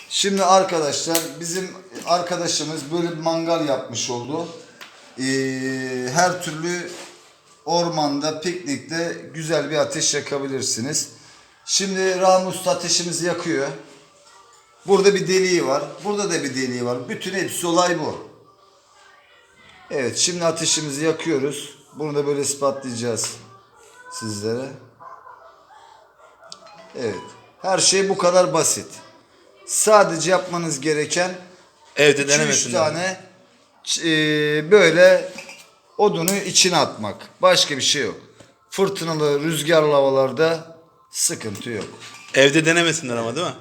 Şimdi arkadaşlar bizim arkadaşımız böyle bir mangal yapmış oldu. Her türlü ormanda, piknikte güzel bir ateş yakabilirsiniz. Şimdi Rahmi Usta ateşimizi yakıyor. Burada bir deliği var. Burada da bir deliği var. Bütün hepsi olay bu. Evet, şimdi ateşimizi yakıyoruz. Bunu da böyle ispatlayacağız sizlere. Evet. Her şey bu kadar basit. Sadece yapmanız gereken Evde 2-3 tane böyle odunu içine atmak. Başka bir şey yok. Fırtınalı, rüzgarlı havalarda sıkıntı yok. Evde denemesinler ama, değil mi?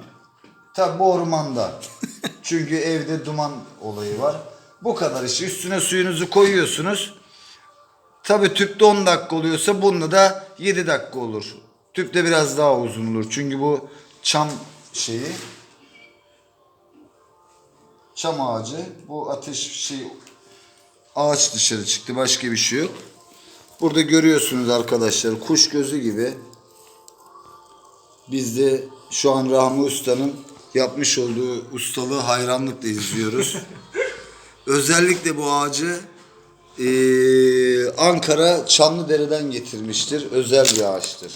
Tabi bu ormanda. Çünkü evde duman olayı var. Bu kadar işte. Üstüne suyunuzu koyuyorsunuz. Tabi tüpte 10 dakika oluyorsa bunda da 7 dakika olur. Tüpte biraz daha uzun olur. Çünkü bu çam şeyi. Çam ağacı. Bu ateş ağaç dışarı çıktı. Başka bir şey yok. Burada görüyorsunuz arkadaşlar, kuş gözü gibi. Biz de şu an Rahmi Usta'nın yapmış olduğu ustalığı hayranlıkla izliyoruz. Özellikle bu ağacı Ankara Çamlıdere'den getirmiştir. Özel bir ağaçtır.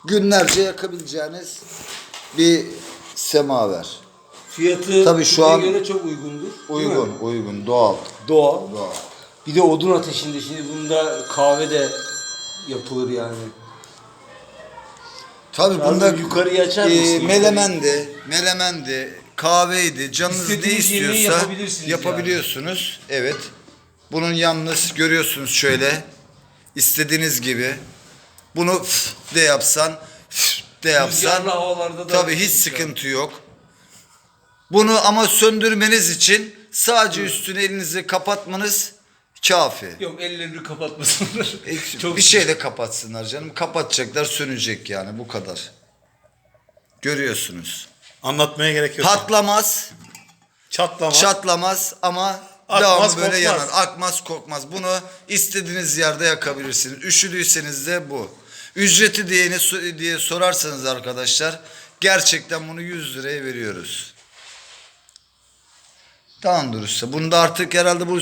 Günlerce yakabileceğiniz bir semaver. Fiyatı Tabii şu an göre çok uygundur. uygun, doğal. Doğal. Doğal. Bir de odun ateşinde, şimdi bunda kahve de yapılır yani. Tabii Biraz bunda yukarıya açar mısın? melemendi, kahveydi. Canınız ne İstediğiniz yemeği istiyorsa yapabilirsiniz yapabiliyorsunuz. Evet. Bunun yalnız görüyorsunuz şöyle istediğiniz gibi. Bunu de yapsan, de yapsan Rüzgarlı havalarda da tabii hiç sıkıntı yok. Bunu ama söndürmeniz için sadece üstünü elinizi kapatmanız kafi. Yok, ellerini kapatmasınlar. Çok bir şeyle kapatsınlar canım. Kapatacaklar, sönecek yani, bu kadar. Görüyorsunuz. Anlatmaya gerek yok. Patlamaz, Çatlama. çatlamaz ama Akmaz, devamlı böyle kokmaz. yanar. Akmaz, kokmaz. Bunu istediğiniz yerde yakabilirsiniz. Üşüdüyseniz de bu. Ücreti diye sorarsanız arkadaşlar, gerçekten bunu 100 liraya veriyoruz. Tamamdır usta. Bunu da artık herhalde bu